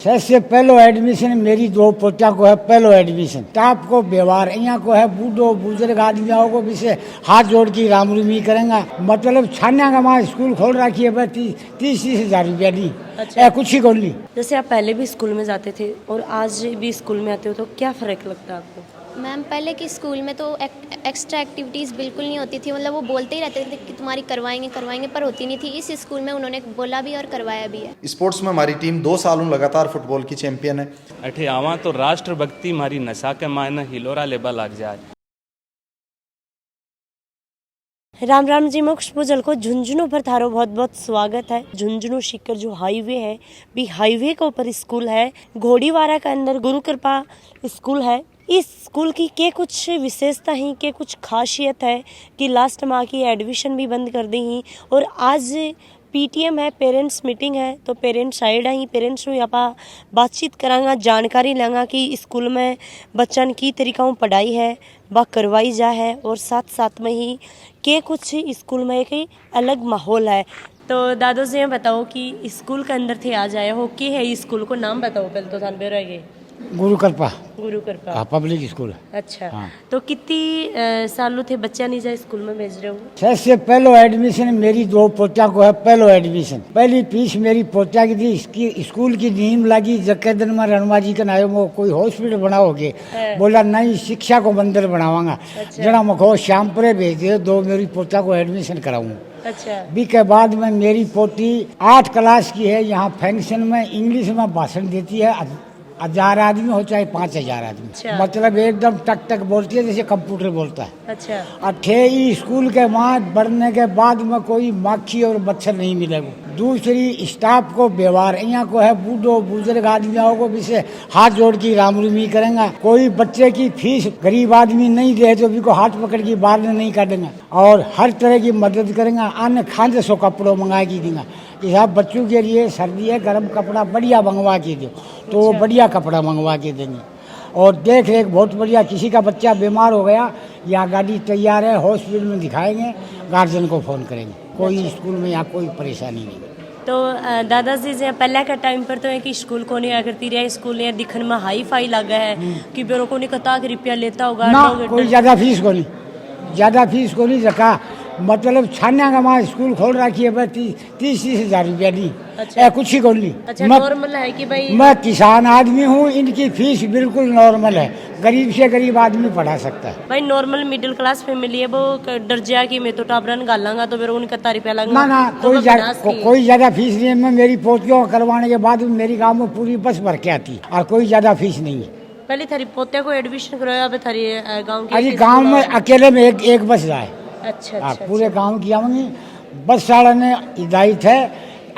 सबसे पहलो एडमिशन मेरी दो पोता को है। पहलो एडमिशन स्टाफ को व्यवहार यहाँ को है। बूढ़ो बुजुर्ग आदमियों को भी से हाथ जोड़ के राम रुमी करेंगे। मतलब छानिया का वहाँ स्कूल खोल रखी है 30,000 रुपया दी। अच्छा, कुछ ही खोल ली। जैसे आप पहले भी स्कूल में जाते थे और आज भी स्कूल में आते हो तो क्या फ़र्क लगता है आपको? मैम पहले की स्कूल में तो एक्स्ट्रा एक्टिविटीज़ बिल्कुल नहीं होती थी। मतलब वो बोलते ही रहते थे कि तुम्हारी करवाएंगे पर होती नहीं थी। इस स्कूल में उन्होंने बोला भी और करवाया भी है। स्पोर्ट्स में हमारी टीम 2 सालों लगातार फुटबॉल की चैंपियन है। अठे आवा तो राष्ट्रभक्ति मारी नशा के मायने हिलोरा लेबा लग जाए। राम राम जी, मैं खुशबू जल को झुंझुनू पर थारो बहुत बहुत स्वागत है। झुंझुनू सीकर जो हाईवे है भी हाईवे के ऊपर स्कूल है। घोड़ीवारा के अंदर गुरु कृपा स्कूल है। इस स्कूल की के कुछ विशेषता ही के कुछ खासियत है कि लास्ट माह की एडमिशन भी बंद कर दी ही और आज पीटीएम है, पेरेंट्स मीटिंग है तो पेरेंट्स आइड ही पेरेंट्स को यहाँ बातचीत करांगा, जानकारी लेंगा कि स्कूल में बच्चन की तरीका पढ़ाई है वह करवाई जा है और साथ साथ में ही के कुछ स्कूल में एक अलग माहौल है। तो दादो जी बताओ कि स्कूल के अंदर थे आ जाए हो कि है स्कूल को नाम बताओ पहले तो थान रह गए। गुरु कृपा पब्लिक स्कूल। अच्छा हाँ। तो कितनी सालों थे बच्चा नहीं जाए स्कूल में भेज रहे हो? सबसे पहलो एडमिशन मेरी दो पोता को है। पहलो एडमिशन पहली फीस मेरी पोता की थी। इसकी स्कूल की नींव लगी जके दिन में रणवा जी का नायो वो कोई हॉस्पिटल बनाओगे। बोला नहीं, शिक्षा को मंदिर बनावांगा। अच्छा। जरा मखो श्यामपुरे भेज दे दो मेरी पोता को एडमिशन कराऊँ। अच्छा। बी के बाद में मेरी पोती 8 क्लास की है। यहाँ फंक्शन में इंग्लिश में भाषण देती है। 1000 आदमी हो चाहे 5000 आदमी। अच्छा। मतलब एकदम टक टक बोलती है जैसे कंप्यूटर बोलता है। अच्छा। अठे स्कूल के वहाँ बढ़ने के बाद में कोई माखी और मच्छर नहीं मिलेगा। दूसरी स्टाफ को व्यवहार यहाँ को है। बूढ़ो बुजुर्ग आदमियों को भी से हाथ जोड़ के राम रुमी करेंगे। कोई बच्चे की फीस गरीब आदमी नहीं दे तो भी को हाथ पकड़ के बाहर नहीं काटेंगे और हर तरह की मदद करेंगे। अन्य खाद्य सो कपड़ों मंगा के देंगे कि साहब बच्चों के लिए सर्दी है, गर्म कपड़ा बढ़िया मंगवा के दो तो वो बढ़िया कपड़ा मंगवा के देंगे। और देख रेख बहुत बढ़िया। किसी का बच्चा बीमार हो गया या गाड़ी तैयार है, हॉस्पिटल में दिखाएंगे, गार्जियन को फ़ोन करेंगे। कोई स्कूल में यहाँ कोई परेशानी नहीं। तो दादाजी जी पहले के टाइम पर तो है कि स्कूल को नहीं करती रही। स्कूल यहाँ दिखने में हाई फाई लगा है कि बेरो को नहीं कता रुपया लेता होगा ना, कोई ज़्यादा फीस को नहीं रखा। मतलब छानिया का वहाँ स्कूल खोल रखी है 30,000 रुपया दी। अच्छा। कुछ ही खोल ली। अच्छा, नॉर्मल है कि भाई मैं किसान आदमी हूँ, इनकी फीस बिल्कुल नॉर्मल है। गरीब से गरीब आदमी पढ़ा सकता है। भाई नॉर्मल मिडिल क्लास फैमिली है वो डर जाए कि मैं तो टाबरन गालांगा तो मेरे को नहीं कता रुपया लगेगा। ना तो कोई ज्यादा फीस नहीं है। मैं मेरी पोतियों को करवाने के बाद मेरी गाँव में पूरी बस भर के आती और कोई ज्यादा फीस नहीं है। पहले थारी पोते को एडमिशन करवाया अब थारी गाँव अरे गाँव में अकेले में एक बस जाए। अच्छा। पूरे गांव की आऊंगी। बस साड़ा ने हिदायत है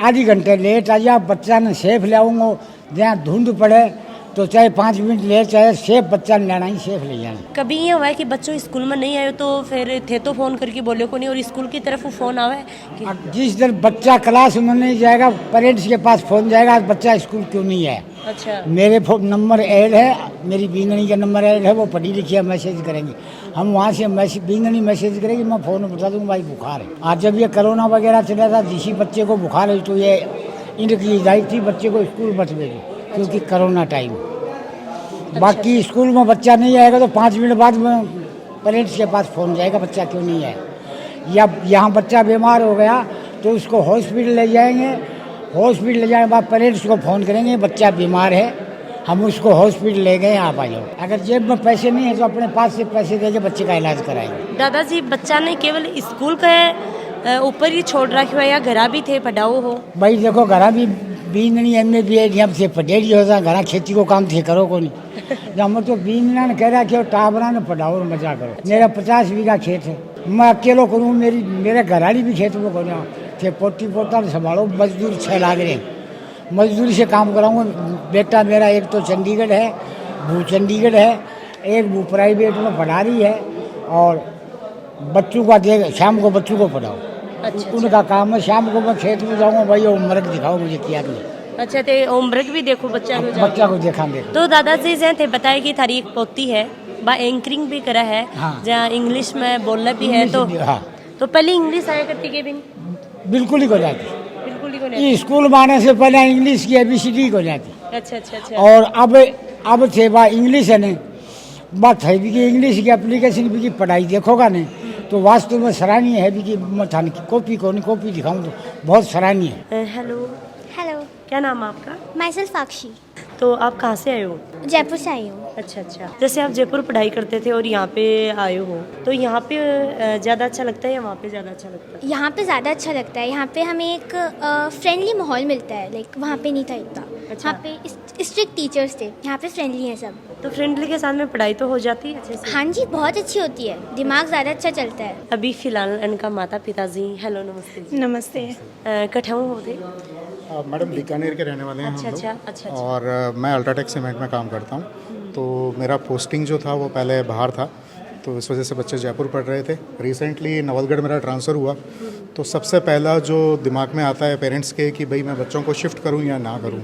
आधी घंटे लेट आ जा, बच्चा ने सेफ ले आऊँगा। जहाँ धुंध पड़े तो चाहे 5 मिनट ले, चाहे सेफ बच्चा ने लेना ही सेफ ले जाना। कभी ये हुआ है कि बच्चों स्कूल में नहीं आए तो फिर थे तो फोन करके बोले को नहीं और स्कूल की तरफ फोन आवे कि जिस दिन बच्चा क्लास में नहीं जाएगा पेरेंट्स के पास फोन जाएगा बच्चा स्कूल क्यों नहीं है। अच्छा। मेरे नंबर ऐड है, मेरी बींगनी का नंबर ऐड है। वो पढ़ी लिखी है, मैसेज करेंगे हम वहाँ से। बींगनी मैसेज करेगी, मैं फ़ोन बता दूँगा भाई बुखार है। आज जब ये कोरोना वगैरह चला था जिसी बच्चे को बुखार है तो ये इनकी हिदायत थी बच्चे को स्कूल मत भेजो क्योंकि कोरोना टाइम। बाकी स्कूल में बच्चा नहीं आएगा तो 5 मिनट बाद में पेरेंट्स के पास फ़ोन जाएगा बच्चा क्यों नहीं आया। या यहाँ बच्चा बीमार हो गया तो उसको हॉस्पिटल ले जाएंगे। हॉस्पिटल ले जाने के बाद पेरेंट्स को फ़ोन करेंगे बच्चा बीमार है, हम उसको हॉस्पिटल ले गए, आप आ जाओ। अगर जेब में पैसे नहीं है तो अपने पास से पैसे देके बच्चे का इलाज कराएंगे। दादाजी बच्चा नहीं केवल स्कूल के ऊपर ही छोड़ रखे हुआ या घरा भी थे पढ़ाओ हो? भाई देखो घरा भी बींगनी एम ए बी एड से पटेरी होता घरा खेती को काम थे करो को नहीं। जब तो बींगना ने कह रहा कि टाबरा ने पढ़ाओ और मजा करो। मेरा 50 बीघा खेत है, मैं अकेलो करूँ। मेरे घराली भी खेत में करूँ थे। पोती पोता संभालो, मजदूर 6 लाख रहे, मजदूरी से काम कराऊंगा। बेटा मेरा एक तो चंडीगढ़ है, वो चंडीगढ़ है, एक वो प्राइवेट में पढ़ा रही है और बच्चों का शाम को बच्चों को पढ़ाओ। अच्छा। उनका काम है। शाम को मैं खेत में जाऊँगा भाई होमवर्क दिखाओ मुझे क्या नहीं। अच्छा, तो होमवर्क भी देखो बच्चा को देखा। तो दादाजी से थे बताए कि थारी एक पोती है बा एंकरिंग भी करा है। हाँ। जहाँ इंग्लिश में बोलना भी है तो हाँ। तो पहले इंग्लिश आया करती के भी बिल्कुल ही को जाती। बिल्कुल ही को नहीं। स्कूल में आने से पहले इंग्लिश की ABCD को जाती। अच्छा अच्छा अच्छा। और अब थे बा इंग्लिश है ने बात है भी कि इंग्लिश की एप्लीकेशन भी की पढ़ाई देखोगा ने तो वास्तव में सराहनीय है भी कि मैं थाने की कॉपी दिखाऊं तो बहुत सराहनीय है। हेलो, हेलो, क्या नाम है आपका? माई सेल्फ साक्षी, तो आप कहाँ से आए हो? जयपुर से आई हूँ। अच्छा अच्छा। जैसे आप जयपुर पढ़ाई करते थे और यहाँ पे आए हो, तो यहाँ पे ज़्यादा अच्छा लगता है या वहाँ पे ज़्यादा अच्छा लगता है? यहाँ पे ज़्यादा अच्छा लगता है। यहाँ पे हमें एक फ्रेंडली माहौल मिलता है, लाइक वहाँ पे नहीं था इतना। अच्छा। यहाँ पे स्ट्रिक्ट टीचर्स थे, यहाँ पे फ्रेंडली हैं सब। तो फ्रेंडली के साथ में पढ़ाई तो हो जाती है अच्छे से? हाँ जी, बहुत अच्छी होती है, दिमाग ज़्यादा अच्छा चलता है। अभी फिलहाल इनका माता पिताजी, हेलो नमस्ते जी। नमस्ते। कठाऊ होते? मैडम बीकानेर के रहने वाले हैं अच्छा हम अच्छा लोग। अच्छा। और मैं अल्ट्राटेक सीमेंट में काम करता हूँ। तो मेरा पोस्टिंग जो था वो पहले बाहर था, तो इस वजह से बच्चे जयपुर पढ़ रहे थे। रिसेंटली नवलगढ़ मेरा ट्रांसफ़र हुआ, तो सबसे पहला जो दिमाग में आता है पेरेंट्स के कि भाई मैं बच्चों को शिफ्ट करूँ या ना करूँ।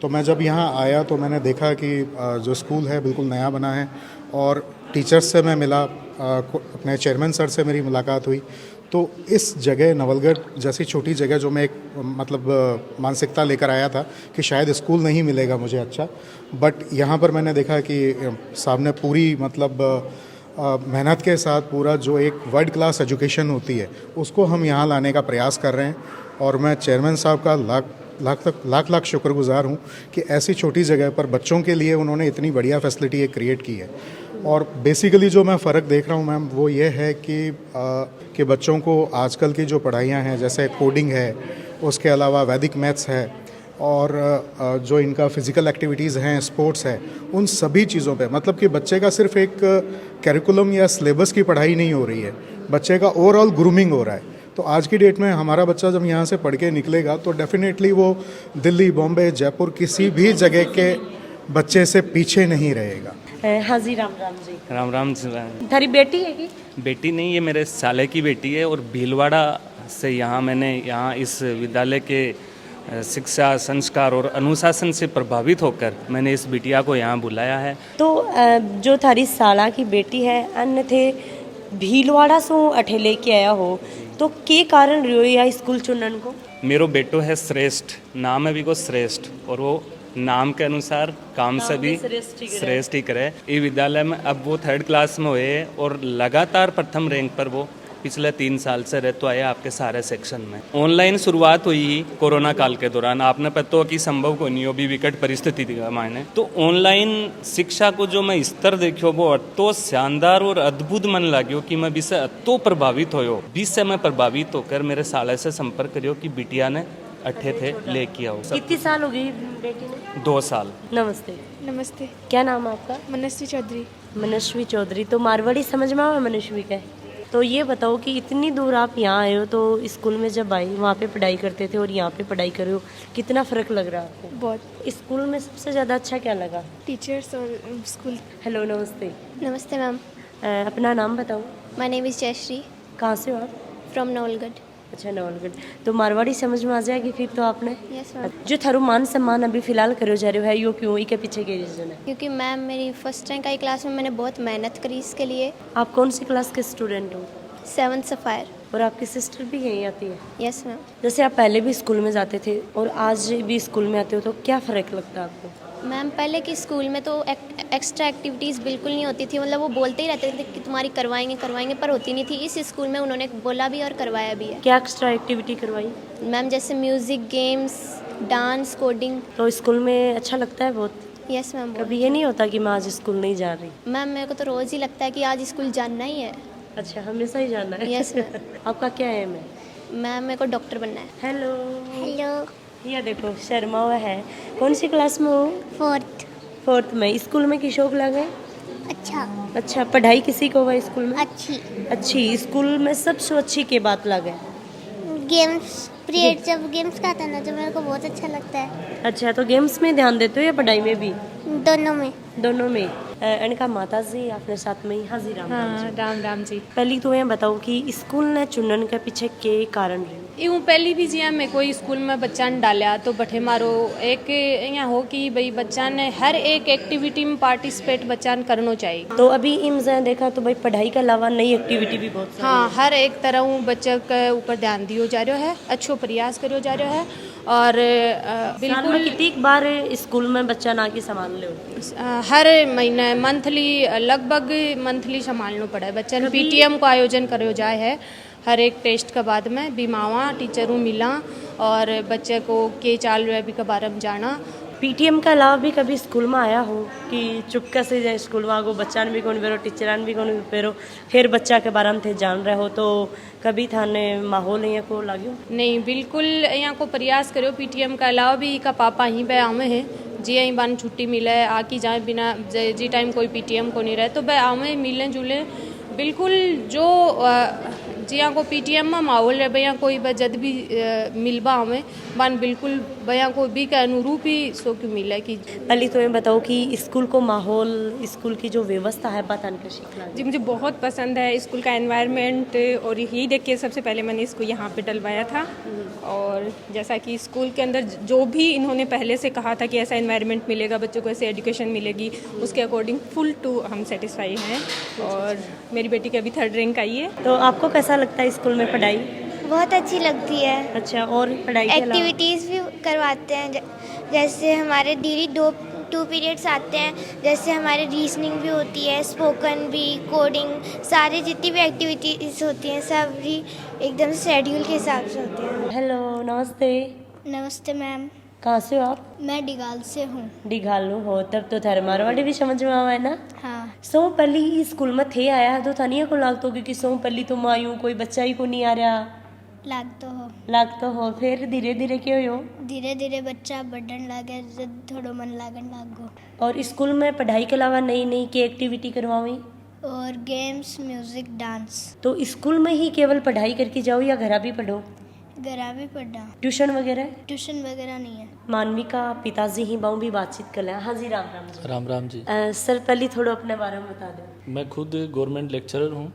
तो मैं जब यहाँ आया तो मैंने देखा कि जो स्कूल है बिल्कुल नया बना है और टीचर्स से मैं मिला, अपने चेयरमैन सर से मेरी मुलाकात हुई। तो इस जगह नवलगढ़ जैसी छोटी जगह जो मैं एक मानसिकता लेकर आया था कि शायद स्कूल नहीं मिलेगा मुझे अच्छा, बट यहाँ पर मैंने देखा कि सामने पूरी मेहनत के साथ पूरा जो एक वर्ल्ड क्लास एजुकेशन होती है उसको हम यहाँ लाने का प्रयास कर रहे हैं। और मैं चेयरमैन साहब का लाख शुक्रगुजार हूँ कि ऐसी छोटी जगह पर बच्चों के लिए उन्होंने इतनी बढ़िया फैसिलिटी एक क्रिएट की है। और बेसिकली जो मैं फ़र्क देख रहा हूँ मैम वो ये है कि बच्चों को आजकल की जो पढ़ाइयाँ हैं जैसे कोडिंग है, उसके अलावा वैदिक मैथ्स है और जो इनका फ़िज़िकल एक्टिविटीज़ हैं, स्पोर्ट्स है, उन सभी चीज़ों पे मतलब कि बच्चे का सिर्फ एक कैरिकुलम या सिलेबस की पढ़ाई नहीं हो रही है, बच्चे का ओवरऑल ग्रूमिंग हो रहा है। तो आज की डेट में हमारा बच्चा जब यहाँ से पढ़ के निकलेगा तो डेफिनेटली वो दिल्ली, बॉम्बे, जयपुर किसी भी जगह के बच्चे से पीछे नहीं रहेगा। हाँ जी, राम राम जी। राम राम जी। थारी बेटी है कि? बेटी नहीं, ये मेरे साले की बेटी है और भीलवाड़ा से यहाँ इस विद्यालय के शिक्षा, संस्कार और अनुशासन से प्रभावित होकर मैंने इस बिटिया को यहाँ बुलाया है। तो जो थारी साला की बेटी है अन्य थे भीलवाड़ा से अठे लेके आया हो, तो के कारण रहो या स्कूल चुनन को? मेरो बेटो है श्रेष्ठ, नाम है भी को श्रेष्ठ, और वो नाम के अनुसार काम से भी श्रेष्ठ ही करे। ये विद्यालय में अब वो 3rd क्लास में हुए और लगातार प्रथम रैंक पर वो पिछले 3 साल से रहते आए आपके सारे सेक्शन में। ऑनलाइन शुरुआत हुई कोरोना काल के दौरान, आपने पता हो कि संभव को नहीं हो भी विकट परिस्थिति थी मायने। तो ऑनलाइन शिक्षा को जो मैं स्तर देखियो वो अतो शानदार और अद्भुत मन लाग्यो कि मैं विषय अतो प्रभावित होयो। विषय में प्रभावित होकर मेरे साले से संपर्क करियो कि बिटिया ने अठे थे लेके आओ। कितनी साल हो गई बेटी ने? 2 साल। नमस्ते। नमस्ते। क्या नाम है आपका? मनस्वी चौधरी। मनस्वी चौधरी। तो मारवाड़ी समझ में आवा मनस्वी का? तो ये बताओ कि इतनी दूर आप यहाँ आए हो, तो स्कूल में जब आई वहाँ पे पढ़ाई करते थे और यहाँ पे पढ़ाई कर रहे हो, कितना फ़र्क लग रहा है आपको? बहुत। स्कूल में सबसे ज़्यादा अच्छा क्या लगा? टीचर्स और स्कूल। हेलो नमस्ते। नमस्ते मैम, अपना नाम बताओ। माय नेम इज़ जयश्री कहाँ से हो आप? फ्रॉम नवलगढ़। अच्छा नवलगढ़। तो मारवाड़ी समझ में आ जाएगी फिर तो आपने? Yes ma'am. जो थारो मान सम्मान अभी फिलहाल करो जा रहे हो है यो क्यों, इसके पीछे के रीजन है? क्योंकि मैम मेरी फर्स्ट रैंक आई क्लास में, मैंने बहुत मेहनत करी इसके लिए। आप कौन सी क्लास के स्टूडेंट हो? 7th sapphire. और आपकी सिस्टर भी यहीं आती है? Yes ma'am. जैसे आप पहले भी स्कूल में जाते थे और आज भी स्कूल में आते हो, तो क्या फ़र्क लगता है आपको? मैम पहले की स्कूल में तो एक्स्ट्रा एक्टिविटीज़ बिल्कुल नहीं होती थी, मतलब वो बोलते ही रहते थे कि तुम्हारी करवाएंगे पर होती नहीं थी। इस स्कूल में उन्होंने बोला भी और करवाया भी है। क्या एक्स्ट्रा एक्टिविटी करवाई? मैम जैसे म्यूज़िक, गेम्स, डांस, कोडिंग। तो स्कूल में अच्छा लगता है बहुत? Yes ma'am. कभी ये नहीं होता कि मैं आज स्कूल नहीं जा रही? मैम मेरे को तो रोज़ ही लगता है कि आज स्कूल जाना ही है। अच्छा, हमेशा ही जाना है? Yes ma'am. आपका क्या एम है? मैम मेरे को डॉक्टर बनना है। हेलो। हेलो। ये देखो शर्मा हुआ है। कौन सी क्लास में हो? 4th में। स्कूल में किस शौक लगे? अच्छा, पढ़ाई किसी को हुआ स्कूल में? अच्छी। स्कूल में सबसे अच्छी के बात लगे? गेम्स पीरियड, जब गेम्स का आता है ना तो मेरे को बहुत अच्छा लगता है। अच्छा, तो गेम्स में ध्यान देते हो या पढ़ाई में भी? दोनों में। इनका माता जी अपने साथ में ही हाजिर। हाँ, राम राम जी। पहली तो ये बताओ कि स्कूल ने चुनन के पीछे के कारण रहे? यूँ पहली भी जिया में कोई स्कूल में बच्चा ने डाला तो बठे मारो एक यहाँ हो कि भाई बच्चा ने हर एक एक्टिविटी में पार्टिसिपेट बच्चा ने करना चाहिए। तो अभी इम्जा देखा तो भाई पढ़ाई के अलावा नई एक्टिविटी भी बहुत सारी हाँ, हर एक तरह बच्चे के ऊपर ध्यान दियो जा रहा है, अच्छो प्रयास करो जा रहा है। और साल में बिल्कुल कितनी बार स्कूल में बच्चा ना के संभाल ले हर महीने मंथली लगभग मंथली संभालना पड़ा है बच्चा ने पीटीएम को आयोजन करो जाए है हर एक टेस्ट के बाद में बीमावा टीचरों मिला और बच्चे को के चाल रहे भी के बारे में जाना पीटीएम के अलावा भी कभी स्कूल में आया हो कि चुपके से जाए स्कूल में आगो बच्चा भी कौन पेरो टीचरान भी कौन पेरो फिर बच्चा के बारे में थे जान रहे हो तो कभी थाने माहौल यहाँ को लाग्यो नहीं बिल्कुल यहाँ को प्रयास करो पीटीएम के अलावा भी का पापा ही बे आवे है जी यहीं बान छुट्टी मिले आकी जाए बिना जी टाइम कोई पीटीएम को नहीं रहे तो बे आवे मिले जुले बिल्कुल जो जी यहाँ को पीटीएम में माहौल रहे भैया कोई जद भी मिलबा हमें बान बिल्कुल भैया को भी के अनुरूप ही सो क्यों मिला कि पहले तो ये बताओ कि स्कूल को माहौल स्कूल की जो व्यवस्था है बतान कर सीखना जी मुझे बहुत पसंद है स्कूल का एनवायरनमेंट और यही देख के सबसे पहले मैंने इसको यहाँ पे डलवाया था और जैसा कि स्कूल के अंदर जो भी इन्होंने पहले से कहा था कि ऐसा एनवायरनमेंट मिलेगा बच्चों को ऐसे एजुकेशन मिलेगी उसके अकॉर्डिंग फुल टू हम सेटिस्फाई हैं और मेरी बेटी की अभी 3rd रैंक आई है। तो आपको कैसा लगता है स्कूल में पढ़ाई बहुत अच्छी लगती है। अच्छा और पढ़ाई के अलावा एक्टिविटीज़ भी करवाते हैं जैसे हमारे डेली टू पीरियड्स आते हैं जैसे हमारे रीजनिंग भी होती है स्पोकन भी कोडिंग सारी जितनी भी एक्टिविटीज़ होती हैं सब भी एकदम शेड्यूल के हिसाब से होते हैं। हेलो नमस्ते नमस्ते मैम। कहाँ से हो आप? मैं डिगाल से हूँ। डिगालू हो तब तो थारे मारवाड़ी भी समझ में आवा है ना। हाँ सो पहली स्कूल में थे आया है तो थानिया को लागतो क्योंकि सो पहली तुम आयु कोई बच्चा ही को नहीं आ रहा लागतो हो फिर धीरे धीरे क्यों हो धीरे धीरे बच्चा बढ़न लगे जब थोड़ा मन लागन लागो और स्कूल में पढ़ाई के अलावा नई नई की एक्टिविटी करवावी और गेम्स म्यूजिक डांस। तो स्कूल में ही केवल पढ़ाई करके जाओ या घर भी पढ़ो? घर भी पढ़ा। ट्यूशन वगैरह नहीं है। मानवी का पिताजी ही बाऊ भी बातचीत कर लिया। हाँ जी राम राम जी। राम राम जी। सर पहले थोड़ा अपने बारे में बता दो। मैं खुद गवर्नमेंट लेक्चरर हूँ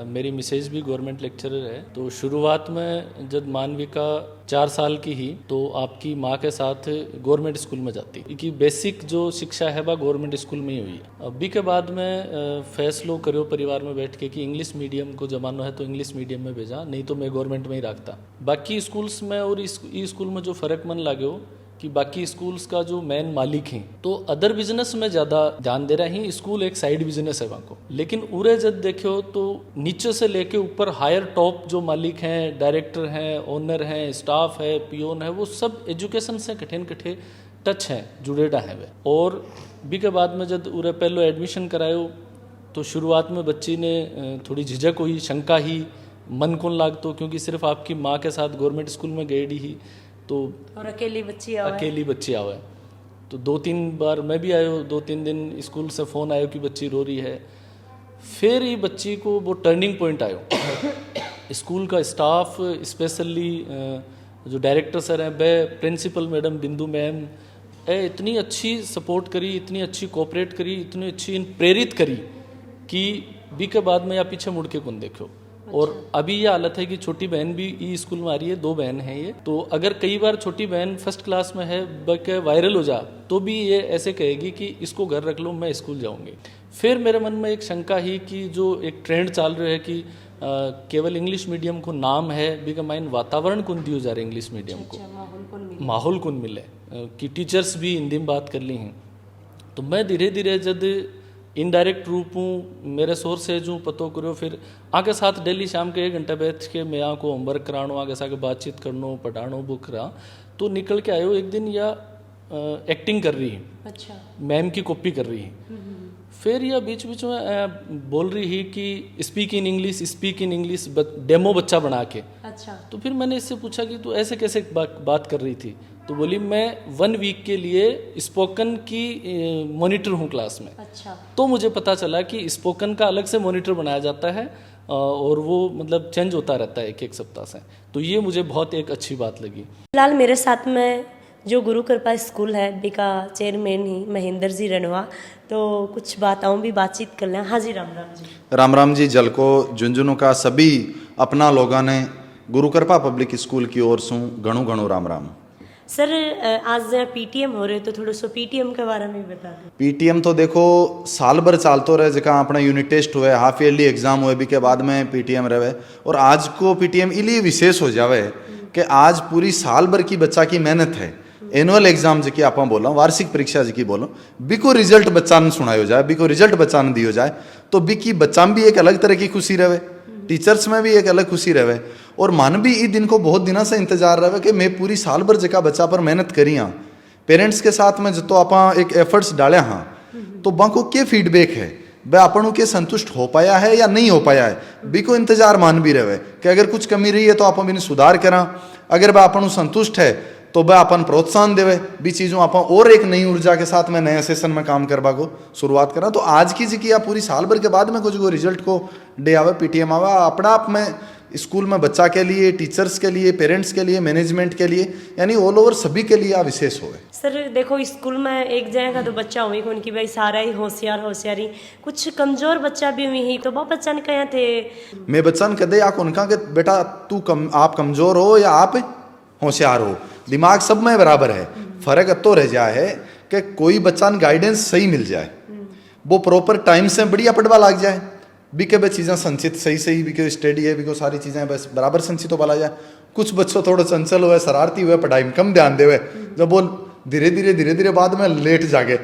मेरी मिसेज भी गवर्नमेंट लेक्चरर है। तो शुरुआत में जब मानवी का 4 साल की ही तो आपकी माँ के साथ गवर्नमेंट स्कूल में जाती क्योंकि बेसिक जो शिक्षा है वह गवर्नमेंट स्कूल में ही हुई है। अभी के बाद में फैसलो करो परिवार में बैठ के कि इंग्लिश मीडियम को जमाना है तो इंग्लिश मीडियम में भेजा नहीं तो मैं गवर्नमेंट में ही रखता। बाकी स्कूल्स में और इस स्कूल में जो फ़र्क मन लगे हो कि बाकी स्कूल्स का जो मेन मालिक हैं तो अदर बिजनेस में ज़्यादा ध्यान दे रहे हैं। स्कूल एक साइड बिजनेस है वहाँ को लेकिन उरे जब देखो तो नीचे से लेके ऊपर हायर टॉप जो मालिक हैं डायरेक्टर हैं ओनर हैं स्टाफ है पियोन है वो सब एजुकेशन से कठे टच हैं जुड़ेडा है वे। और भी के बाद में जब उरे पहले एडमिशन करायो तो शुरुआत में बच्ची ने थोड़ी झिझक हुई शंका ही मन कौन लागतो क्योंकि सिर्फ आपकी माँ के साथ गवर्नमेंट स्कूल में गई ही तो और अकेली बच्ची आवे तो 2-3 बार मैं भी आयो 2-3 दिन स्कूल से फ़ोन आयो कि बच्ची रो रही है। फिर ये बच्ची को वो टर्निंग पॉइंट आयो स्कूल का स्टाफ स्पेशली जो डायरेक्टर सर हैं वे प्रिंसिपल मैडम बिंदु मैम इतनी अच्छी सपोर्ट करी इतनी अच्छी कोऑपरेट करी इतनी अच्छी प्रेरित करी कि बी के बाद में या पीछे मुड़ के कौन देखो। और अभी ये हालत है कि छोटी बहन भी ई स्कूल में आ रही है 2 बहन हैं ये तो अगर कई बार छोटी बहन फर्स्ट क्लास में है बल्कि वायरल हो जा तो भी ये ऐसे कहेगी कि इसको घर रख लो मैं स्कूल जाऊंगी। फिर मेरे मन में एक शंका ही कि जो एक ट्रेंड चल रहा है कि केवल इंग्लिश मीडियम को नाम है बिका माइन वातावरण कौन दियो जा रहा है इंग्लिश मीडियम को माहौल कौन मिले कि टीचर्स भी हिंदी में बात कर ली हैं। तो मैं धीरे धीरे जब इनडायरेक्ट रूप हूँ मेरे सोर्स से जो पतो करो फिर आगे साथ डेली शाम के 1 घंटे बैठ के मैं यहाँ को होमवर्क करानो आगे साथ बातचीत करनो पढ़ानो बुक रहा तो निकल के आयो एक दिन या एक्टिंग कर रही है। अच्छा मैम की कॉपी कर रही है। फिर यह बीच बीच में बोल रही है कि स्पीक इन इंग्लिश डेमो बच्चा बना के। अच्छा तो फिर मैंने इससे पूछा कि तू ऐसे कैसे बात कर रही थी तो बोली मैं 1 वीक के लिए स्पोकन की मॉनिटर हूँ क्लास में। अच्छा तो मुझे पता चला कि स्पोकन का अलग से मॉनिटर बनाया जाता है और वो मतलब चेंज होता रहता है 1-1 सप्ताह से। तो ये मुझे बहुत एक अच्छी बात लगी। फिलहाल मेरे साथ में जो गुरु कृपा स्कूल है बिका चेयरमैन ही महेंद्र जी रणवा तो कुछ बातों भी बातचीत कर लें। हाँ जी राम राम जी। राम राम जी। जल को झुंझुनू का सभी अपना लोगों ने गुरु कृपा पब्लिक स्कूल की ओर से घणो राम राम। सर आज पीटीएम हो रहे तो थोड़ा सो पीटीएम के बारे में बता दें। पीटीएम तो देखो साल भर चालतो रहे जहाँ अपना यूनिट टेस्ट हुए हाफ ईयरली एग्जाम हुए भी के बाद में पीटीएम रहे और आज को पीटीएम इसलिए विशेष हो जावे कि आज पूरी साल भर की बच्चा की मेहनत है, एनुअल एग्जाम जी की आप बोला, वार्षिक परीक्षा जी की बोलो, बिको रिजल्ट बच्चा ने सुनायो जाए, बिको रिजल्ट बच्चा ने दियो जाए, तो बिकी बच्चा में भी एक अलग तरह की खुशी रहे, टीचर्स में भी एक अलग खुशी रहे, और मन भी इस दिन को बहुत दिनों से इंतजार रहे कि मैं पूरी साल भर जगह बच्चा पर मेहनत करी हाँ, पेरेंट्स के साथ में जो तो आप एक एफर्ट्स डाले हाँ, तो बाको क्या फीडबैक है, वह अपन के संतुष्ट हो पाया है या नहीं हो पाया है, बिको इंतजार मान भी रहे कि अगर कुछ कमी रही है तो आप इन्हें सुधार करा, अगर वह अपन संतुष्ट है तो वह अपन प्रोत्साहन देवे भी चीज़ों आप और एक नई ऊर्जा के साथ में नए सेशन में काम करवा को शुरुआत करा। तो आज की जी की आप पूरी साल भर के बाद में कुछ को रिजल्ट को डे आवे, पीटीएम आवे, अपना आप में स्कूल में बच्चा के लिए, टीचर्स के लिए, पेरेंट्स के लिए, मैनेजमेंट के लिए, यानी ऑल ओवर सभी के लिए विशेष होवे। सर देखो स्कूल में एक जगह का तो बच्चा हुई उनकी भाई सारा ही होशियारी, कुछ कमजोर बच्चा भी हुई ही, तो वो बच्चा ने कहे थे मैं बच्चा ने कदे या उनका कि बेटा तू आप कमजोर हो या आप होशियार हो, दिमाग सब में बराबर है, फर्क तो रह जाए है कि कोई बच्चा ने गाइडेंस सही मिल जाए, वो प्रॉपर टाइम से बढ़िया पढ़वा लग जाए, बिके वे चीज़ें संचित सही बिके स्टडी है, बिको सारी चीज़ें बस बराबर संचित हो जाए। कुछ बच्चों थोड़ा चंचल हुए, शरारती हुए, पढ़ाई में कम ध्यान देवे, जब वो धीरे धीरे बाद में लेट जागे,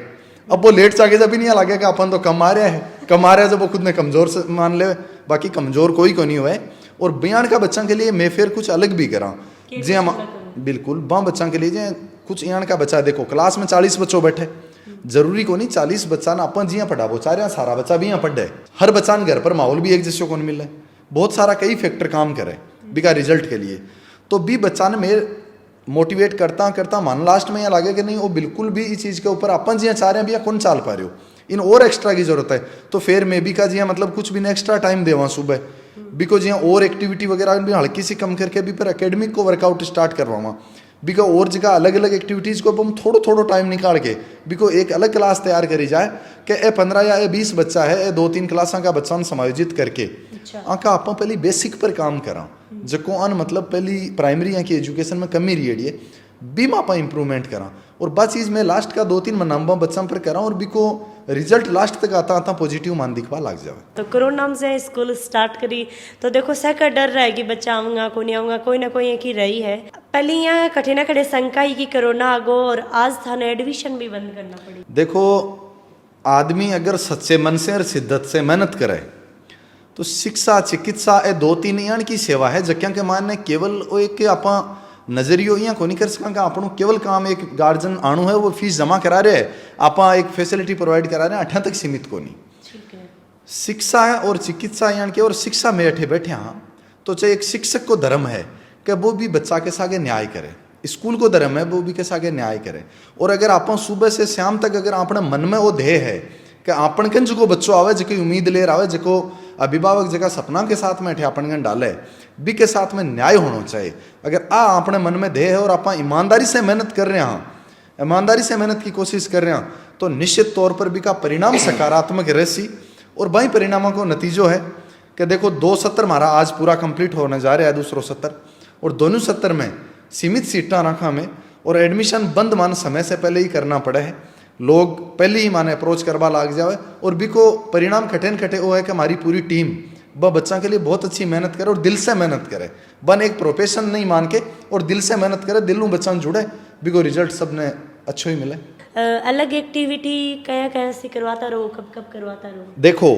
अब वो लेट जागे जब भी नहीं लगे कि अपन तो कम आ रहा है, जब वो खुद ने कमजोर से मान ले, बाकी कमजोर कोई को नहीं हुए। और बयान का बच्चा के लिए मैं फिर कुछ अलग भी करा जी, हम बिल्कुल बाँ बच्चा के लिए जो कुछ यहाँ का बच्चा देखो क्लास में 40 बच्चों बैठे, जरूरी को नहीं 40 बच्चा ना अपन जियाँ पढ़ाबो चाह रहे सारा बच्चा भी यहाँ पढ़े, हर बच्चा घर पर माहौल भी एक जैसे को नहीं मिल रहा है, बहुत सारा कई फैक्टर काम करे बिका रिजल्ट के लिए, तो भी बच्चा ने मेरे मोटिवेट करता मान लास्ट में यहाँ लगे कि नहीं वो बिल्कुल भी इस चीज़ के ऊपर अपन जियाँ चाह रहे हैं भैया कौन चाल पा रहे हो, इन और एक्स्ट्रा की जरूरत है, तो फिर मैं भी का जियाँ मतलब कुछ भी ना एक्स्ट्रा टाइम देवा सुबह बिको जियाँ और एक्टिविटी वगैरह भी हल्की सी कम करके भी फिर एकेडमिक को वर्कआउट स्टार्ट करवावा, बिको और जगह अलग अलग एक्टिविटीज़ को हम थोड़ो टाइम निकाल के बिको एक अलग क्लास तैयार करी जाए कि ए 15 या 20 बच्चा है, ए 2-3 क्लासा का बच्चा समायोजित करके आका आप पहली बेसिक पर काम करा, जको अन मतलब पहली प्राइमरी यहाँ की एजुकेशन में कमी रही है भी आप इम्प्रूवमेंट करा, और बस चीज़ मैं लास्ट का 2-3 मनाम्बा बच्चा पर करा और बिको रिजल्ट लास्ट तक आता पॉजिटिव मान दिखवा लग जाए। तो कोरोना से स्कूल स्टार्ट करी तो देखो सका डर रहेगी बच्चा आऊँगा को नहीं आऊँगा, कोई ना कोई एक ही रही है, पहले यहाँ कठे ना कठे शंका ही कि कोरोना आगो और आज थाने एडमिशन भी बंद करना पड़ी। देखो आदमी अगर सच्चे मन से और शिद्दत से मेहनत करे तो शिक्षा चिकित्सा ये 2-3 यान की सेवा है, जक्या के मानने केवल वो एक आप नजरियो यहाँ को नहीं कर सका, आपनों केवल काम एक गार्जियन आणु है वो फीस जमा करा रहे हैं, आप एक फैसिलिटी प्रोवाइड करा रहे हैं, 8 तक सीमित को नहीं। शिक्षा है और चिकित्सा यानी कि और शिक्षा में अठे बैठे हाँ, तो चाहे एक शिक्षक को धर्म है कि वो भी बच्चा के सागे न्याय करे, स्कूल को धर्म है वो भी के सागे न्याय करे, और अगर आप सुबह से शाम तक अगर अपने मन में वो ध्येय है कि आपन कन जो बच्चों आवे जो उम्मीद ले आवे, जो अभिभावक जगह सपना के साथ में अपन कन डाले भी के साथ में न्याय होना चाहिए, अगर अपने मन में ध्येय है और आप ईमानदारी से मेहनत कर रहे हैं, ईमानदारी से मेहनत की कोशिश कर रहे हैं, तो निश्चित तौर पर भी का परिणाम सकारात्मक रहसी। और वही परिणामों को नतीजो है कि देखो 2 सत्र हमारा आज पूरा कंप्लीट होने जा रहा है, दूसरो सत्र, और दोनों सत्र में सीमित सीटा रखा में और एडमिशन बंद मान समय से पहले ही करना पड़े है, लोग पहले ही माने अप्रोच करवा लाग जाए, और भी को परिणाम खटे वो है कि हमारी पूरी टीम वह बच्चा के लिए बहुत अच्छी मेहनत करे और दिल से मेहनत करे, बन एक प्रोफेशन नहीं मान के और दिल से मेहनत करे, दिल में बच्चा जुड़े, भी को रिजल्ट सबने अच्छो ही मिले। अलग एक्टिविटी कया से करवाता रहो, कब करवाता रहो? देखो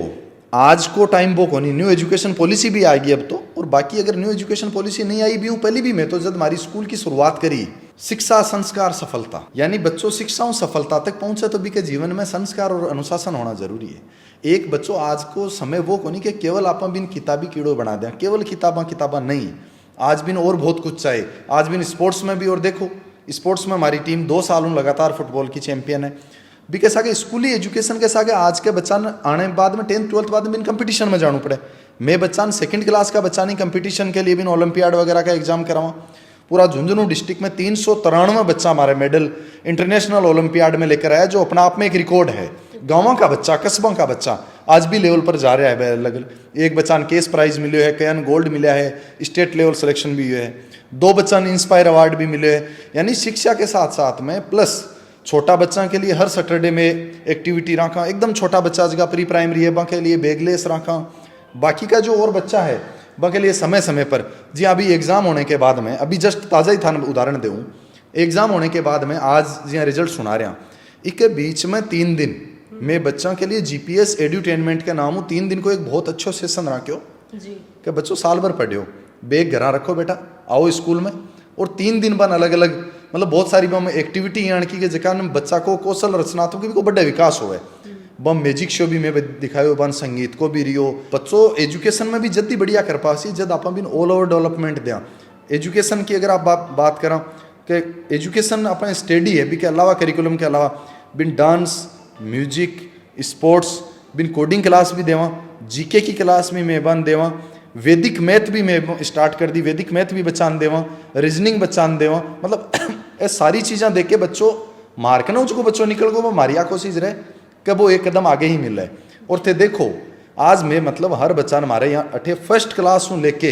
आज को टाइम वो को नहीं, न्यू एजुकेशन पॉलिसी भी आएगी अब तो, और बाकी अगर न्यू एजुकेशन पॉलिसी नहीं आई भी हूँ पहले भी मैं तो जब हमारी स्कूल की शुरुआत करी शिक्षा संस्कार सफलता, यानी बच्चों शिक्षाओं सफलता तक पहुंचे तो भी के जीवन में संस्कार और अनुशासन होना जरूरी है। एक बच्चों आज को समय वो को नहीं कि केवल आप बिन किताबी कीड़ो बना दें, केवल किताबा नहीं, आज बिन और बहुत कुछ चाहिए, आज बिन स्पोर्ट्स में भी, और देखो स्पोर्ट्स में हमारी टीम 2 सालों लगातार फुटबॉल की चैंपियन है, भी के सागे स्कूली एजुकेशन के सागे आज के बच्चा आने बाद में 10th 12th बाद में कंपटीशन में जाना पड़े, मैं बच्चा 2nd क्लास का बच्चा नहीं कंपटीशन के लिए भी ओलंपियाड वगैरह का एग्जाम करावा, पूरा झुंझुनू डिस्ट्रिक्ट में 393 बच्चा हमारे मेडल इंटरनेशनल ओलंपियाड में लेकर आया, जो अपना आप में एक रिकॉर्ड है। गाँव का बच्चा, कस्बों का बच्चा आज भी लेवल पर जा रहा है, अलग अलग एक बच्चा ने केस प्राइज मिले है, कयन गोल्ड मिला है, स्टेट लेवल सिलेक्शन भी हुए है, 2 बच्चा ने इंस्पायर अवार्ड भी मिले है। यानी शिक्षा के साथ साथ में प्लस छोटा बच्चा के लिए हर सैटरडे में एक्टिविटी रखा, एकदम छोटा बच्चा जगह प्री प्राइमरी है के लिए बैगलेस रखा, बाकी का जो और बच्चा है बाकी लिए समय समय पर जी अभी एग्ज़ाम होने के बाद में अभी जस्ट ताज़ा ही था उदाहरण दूँ एग्ज़ाम होने के बाद में आज जी रिजल्ट सुना रहा इसके बीच में 3 दिन मैं बच्चों के लिए GPS एड्यूटेनमेंट के नाम 3 दिन को एक बहुत अच्छो सेशन रखो कि बच्चों साल भर पढ़ो बैग घर रखो बेटा आओ स्कूल में और 3 दिन बाद अलग अलग मतलब बहुत सारी बम एक्टिविटी यानी कि जगह बच्चा को कौशल रचनात्मक को बड़ा विकास हुए बम म्यूजिक शो भी मैं दिखायो बन संगीत को भी रियो बच्चों एजुकेशन में भी जल्दी बढ़िया कर पासी जब आप भी ऑल ओवर डेवलपमेंट दें एजुकेशन की अगर आप बात करें कि एजुकेशन अपना स्टडी है भी के अलावा करिकुलम के अलावा बिन डांस म्यूजिक स्पोर्ट्स बिन कोडिंग क्लास भी देवा जीके की क्लास भी मैं बन देवा वैदिक मैथ भी मैं स्टार्ट कर दी वैदिक मैथ भी बच्चान देवा रीजनिंग बच्चान देवा मतलब ये सारी चीज़ें देख के बच्चों मार्क ना उसको बच्चों निकल गो वो मारिया कोशिश रहे कि वो एक कदम आगे ही मिल रहा है और थे देखो आज मैं मतलब हर बच्चा हमारे यहाँ अठे फर्स्ट क्लास में लेके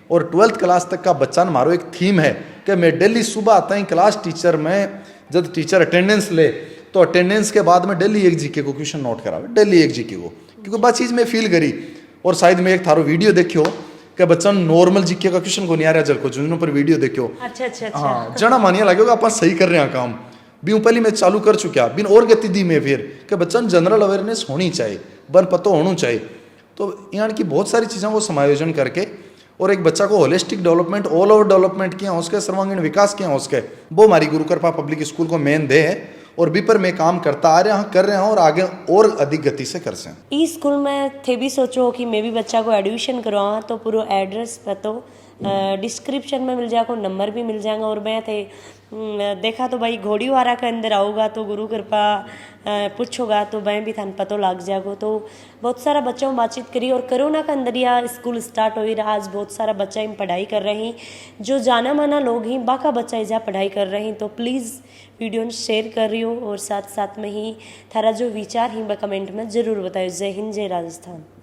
और 12th क्लास तक का बच्चा हमारा एक थीम है कि मैं डेली सुबह आता ही क्लास टीचर में जब टीचर अटेंडेंस ले तो अटेंडेंस के बाद में डेली एक जीके को क्वेश्चन नोट करावे डेली एक जीके को क्योंकि बात चीज़ मैं फील करी और शायद मैं एक थारो वीडियो देखियो कि बच्चा नॉर्मल जीके का क्वेश्चन को नहीं आ रहा जल को जिन पर वीडियो देखियो अच्छा हाँ जना मानिया लगेगा आप सही कर रहे हैं काम भी पहले मैं चालू कर चुका बिन और गति दी में फिर कि बच्चा जनरल अवेयरनेस होनी चाहिए बन पतो होना चाहिए तो यानी कि बहुत सारी चीज़ों को समायोजन करके और एक बच्चा को holistic development all over development किया उसके सर्वांगीण विकास किया उसके वो हमारी गुरु कृपा पब्लिक स्कूल को मेन दे है और भी पर मैं काम करता आ रहा हूँ कर रहे हैं और आगे और अधिक गति से कर सकें ई स्कूल में थे भी सोचो कि मैं भी बच्चा को एडमिशन करवाऊँ तो पूरा एड्रेस पतो डिस्क्रिप्शन में मिल जाएगा नंबर भी मिल जाएगा और मैं थे देखा तो भाई घोड़ीवारा के अंदर आऊँगा तो गुरु कृपा पूछोगा तो मैं भी थान पतो लग जाएगा तो बहुत सारा बच्चों में बातचीत करी और कोरोना के अंदर या स्कूल स्टार्ट हो ही रहा आज बहुत सारा बच्चा इन पढ़ाई कर रहे हैं जो जाना माना लोग ही बाका बच्चा इजा पढ़ाई कर रहे हैं तो प्लीज़ वीडियो शेयर कर रही हो और साथ साथ में ही थारा जो विचार ही कमेंट में ज़रूर बताओ जय हिंद जय राजस्थान।